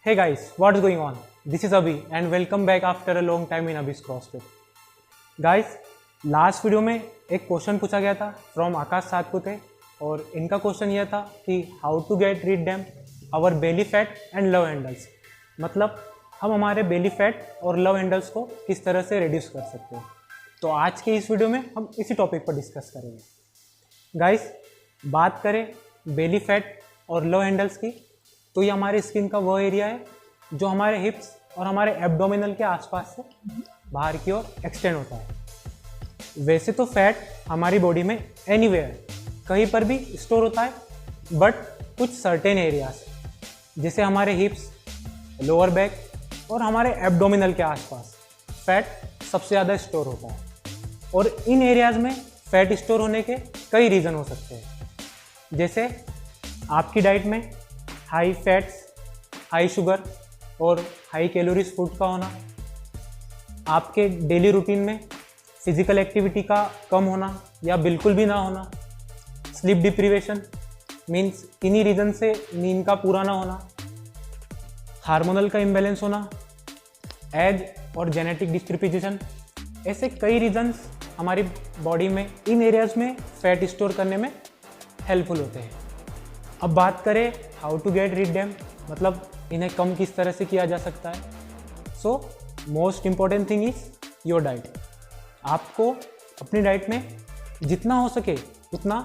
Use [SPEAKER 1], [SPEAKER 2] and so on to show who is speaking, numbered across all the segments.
[SPEAKER 1] Hey guys, what's going on? This is Abhi and welcome back after a long time in Abhi's CrossFit. Guys, last video में एक question पूछा गया था from आकाश सातपुते और इनका question यह था कि how to get rid them our belly fat and love handles. मतलब हम हमारे बेली फैट और लव हैंडल्स को किस तरह से रिड्यूस कर सकते हैं। तो आज के इस वीडियो में हम इसी टॉपिक पर डिस्कस करेंगे। गाइस, बात करें बेली फैट और लव हैंडल्स की, तो ये हमारे स्किन का वो एरिया है जो हमारे हिप्स और हमारे एब्डोमिनल के आसपास से बाहर की ओर एक्सटेंड होता है। वैसे तो फैट हमारी बॉडी में एनीवेयर कहीं पर भी स्टोर होता है, बट कुछ सर्टेन एरियाज जैसे हमारे हिप्स, लोअर बैक और हमारे एब्डोमिनल के आसपास फैट सबसे ज़्यादा स्टोर होता है। और इन एरियाज में फैट स्टोर होने के कई रीज़न हो सकते हैं, जैसे आपकी डाइट में हाई फैट्स, हाई शुगर और हाई कैलोरीज फूड का होना, आपके डेली रूटीन में फिजिकल एक्टिविटी का कम होना या बिल्कुल भी ना होना, स्लीप डिप्रीवेशन मीन्स इन्हीं रीज़न से नींद का पूरा ना होना, हार्मोनल का इम्बैलेंस होना, एज और जेनेटिक डिस्ट्रीब्यूशन, ऐसे कई रीजन्स हमारी बॉडी में इन एरियाज में फैट स्टोर करने में हेल्पफुल होते हैं। अब बात करें how to get rid them, मतलब इन्हें कम किस तरह से किया जा सकता है। So most important thing is your diet. आपको अपनी डाइट में जितना हो सके उतना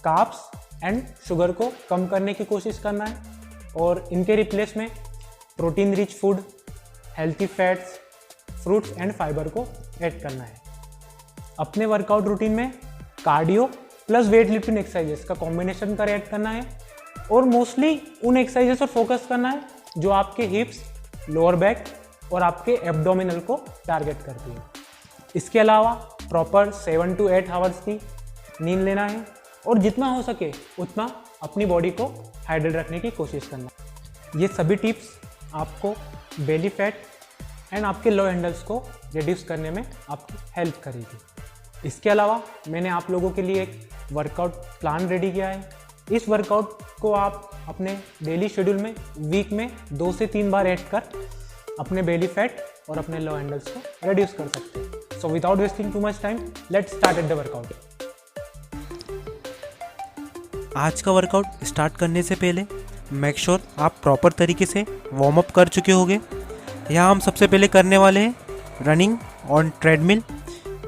[SPEAKER 1] कार्ब्स एंड शुगर को कम करने की कोशिश करना है और इनके रिप्लेस में protein rich food, healthy fats, fruits and fibre को ऐड करना है। अपने वर्कआउट रूटीन में cardio plus weight lifting exercises का कॉम्बिनेशन कर ऐड करना है और मोस्टली उन एक्सरसाइजेस पर फोकस करना है जो आपके हिप्स, लोअर बैक और आपके एब्डोमिनल को टारगेट करती है। इसके अलावा प्रॉपर 7 to 8 आवर्स की नींद लेना है और जितना हो सके उतना अपनी बॉडी को हाइड्रेट रखने की कोशिश करना है। ये सभी टिप्स आपको बेली फैट एंड आपके लो हैंडल्स को रिड्यूस करने में आपकी हेल्प करेगी। इसके अलावा मैंने आप लोगों के लिए एक वर्कआउट प्लान रेडी किया है। इस वर्कआउट को आप अपने डेली शेड्यूल में वीक में 2 से 3 बार ऐड कर अपने बेली फैट और अपने लो हैंडल्स को रिड्यूस कर सकते हैं। So without wasting too much time, let's start at the workout.
[SPEAKER 2] आज का वर्कआउट स्टार्ट करने से पहले मेक श्योर आप प्रॉपर तरीके से वार्म अप कर चुके होंगे। यहाँ हम सबसे पहले करने वाले हैं रनिंग ऑन ट्रेडमिल।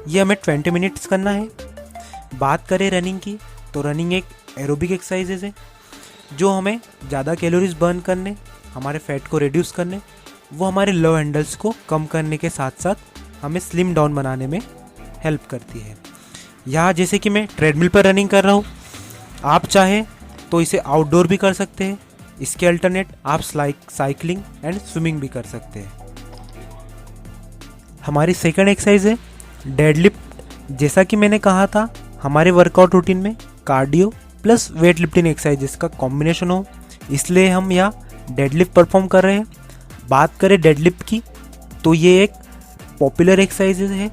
[SPEAKER 2] ये हमें 20 मिनट्स करना है। बात करें रनिंग की, तो रनिंग एक एरोबिक एक्सरसाइजेज है जो हमें ज़्यादा कैलोरीज बर्न करने, हमारे फैट को रिड्यूस करने, वो हमारे लो हैंडल्स को कम करने के साथ साथ हमें स्लिम डाउन बनाने में हेल्प करती है। यहाँ जैसे कि मैं ट्रेडमिल पर रनिंग कर रहा हूँ, आप चाहें तो इसे आउटडोर भी कर सकते हैं। इसके अल्टरनेट आप साइकिलिंग एंड स्विमिंग भी कर सकते हैं। हमारी सेकंड एक्सरसाइज है डेडलिफ्ट। जैसा कि मैंने कहा था, हमारे वर्कआउट रूटीन में cardio plus weight lifting exercises का कॉम्बिनेशन हो, इसलिए हम यहाँ डेडलिफ्ट परफॉर्म कर रहे हैं। बात करें डेडलिफ्ट की, तो ये एक पॉपुलर एक्सरसाइजेज है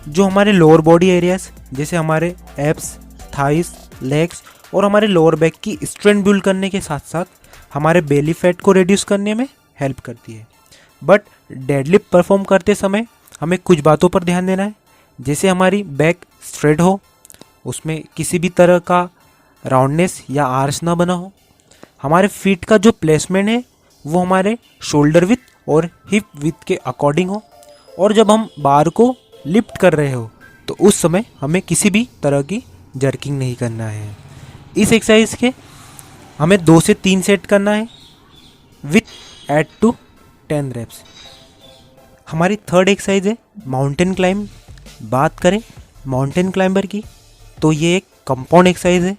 [SPEAKER 2] जो हमारे लोअर बॉडी एरियाज जैसे हमारे एब्स, थाइस, लेग्स और हमारे लोअर बैक की स्ट्रेंथ बिल्ड करने के साथ साथ हमारे बेली फैट को रिड्यूस करने में हेल्प करती है। बट डेडलिफ्ट परफॉर्म करते समय हमें कुछ बातों पर ध्यान देना है, जैसे हमारी बैक स्ट्रेट हो, उसमें किसी भी तरह का राउंडनेस या आर्च ना बना हो, हमारे फीट का जो प्लेसमेंट है वो हमारे शोल्डर विथ और हिप विथ के अकॉर्डिंग हो, और जब हम बार को लिफ्ट कर रहे हो तो उस समय हमें किसी भी तरह की जर्किंग नहीं करना है। इस एक्सरसाइज के हमें 2 से 3 सेट करना है विथ 8 to 10 रेप्स। हमारी थर्ड एक्सरसाइज है माउंटेन क्लाइंब। बात करें माउंटेन क्लाइंबर की, तो ये एक कंपाउंड एक्सरसाइज है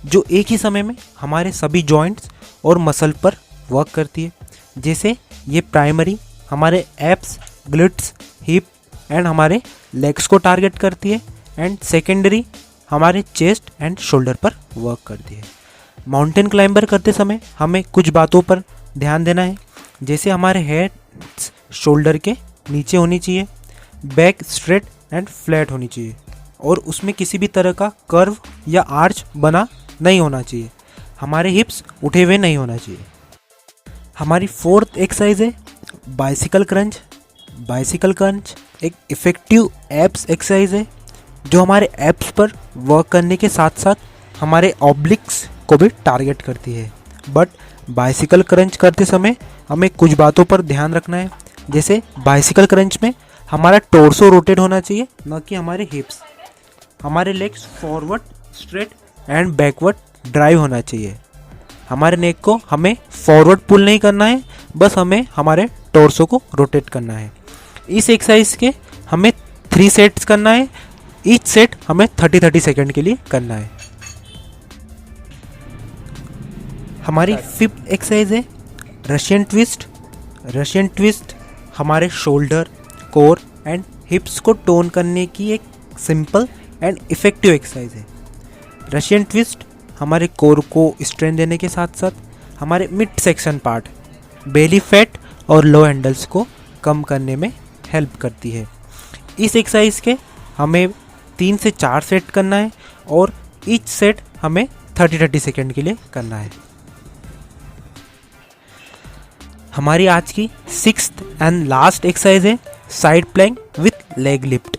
[SPEAKER 2] जो एक ही समय में हमारे सभी जॉइंट्स और मसल पर वर्क करती है। जैसे ये प्राइमरी हमारे एब्स, ग्लट्स, हिप एंड हमारे लेग्स को टारगेट करती है, एंड सेकेंडरी हमारे चेस्ट एंड शोल्डर पर वर्क करती है। माउंटेन क्लाइंबर करते समय हमें कुछ बातों पर ध्यान देना है, जैसे हमारे हेड शोल्डर के नीचे होनी चाहिए, बैक स्ट्रेट एंड फ्लैट होनी चाहिए और उसमें किसी भी तरह का कर्व या आर्च बना नहीं होना चाहिए। हमारे हिप्स उठे हुए नहीं होना चाहिए। हमारी फोर्थ एक्सरसाइज है बाइसिकल क्रंच। बाइसिकल क्रंच एक इफ़ेक्टिव एब्स एक्सरसाइज है जो हमारे एब्स पर वर्क करने के साथ साथ हमारे ऑब्लिक्स को भी टारगेट करती है। बट बाइसिकल क्रंच करते समय हमें कुछ बातों पर ध्यान रखना है। जैसे बाइसिकल क्रंच में हमारा टोर्सो रोटेट होना चाहिए, न कि हमारे हिप्स। हमारे legs forward straight and backward drive होना चाहिए। हमारे नेक को हमें फॉरवर्ड पुल नहीं करना है, बस हमें हमारे टोर्सो को रोटेट करना है। इस एक्सरसाइज के हमें 3 सेट्स करना है। ईच सेट हमें 30-30 सेकेंड के लिए करना है। हमारी फिफ्थ एक्सरसाइज है रशियन ट्विस्ट। रशियन ट्विस्ट हमारे शोल्डर, कोर एंड हिप्स को टोन करने की एक सिंपल एंड इफ़ेक्टिव एक्सरसाइज है। रशियन ट्विस्ट हमारे कोर को स्ट्रेन देने के साथ साथ हमारे मिड सेक्शन पार्ट, बेली फैट और लो हैंडल्स को कम करने में हेल्प करती है। इस एक्सरसाइज के हमें 3 से 4 सेट करना है और ईच सेट हमें 30-30 सेकेंड के लिए करना है। हमारी आज की 6th एंड लास्ट एक्सरसाइज है side plank with leg lift.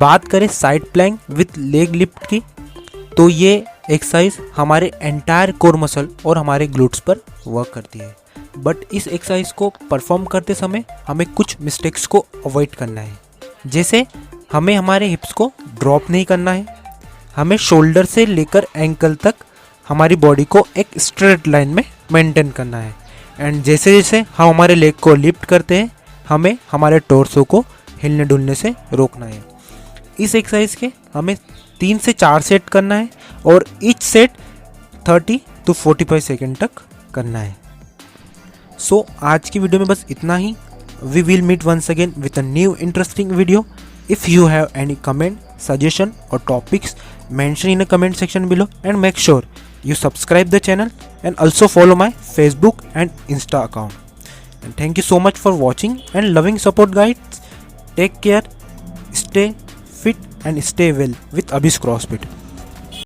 [SPEAKER 2] बात करें side plank with leg lift की, तो ये एक्सरसाइज हमारे एंटायर कोर मसल और हमारे ग्लूट्स पर वर्क करती है। बट इस एक्सरसाइज को परफॉर्म करते समय हमें कुछ मिस्टेक्स को अवॉइड करना है। जैसे हमें हमारे हिप्स को ड्रॉप नहीं करना है। हमें शोल्डर से लेकर एंकल तक हमारी बॉडी को एक स्ट्रेट लाइन में मेंटेन करना है। एंड जैसे जैसे हम हमारे लेग को लिफ्ट करते हैं, हमें हमारे टोर्सो को हिलने डुलने से रोकना है। इस एक्सरसाइज के हमें 3 से 4 सेट करना है और ईच सेट 30 to 45 सेकेंड तक करना है। सो आज की वीडियो में बस इतना ही। We will meet once again with a new interesting video. If you have any comment, suggestion or topics, mention in the comment section below and make sure you subscribe the channel and also follow my Facebook and Insta account. And thank you so much for watching and loving support guys. Take care, stay fit and stay well with Abhi's CrossFit.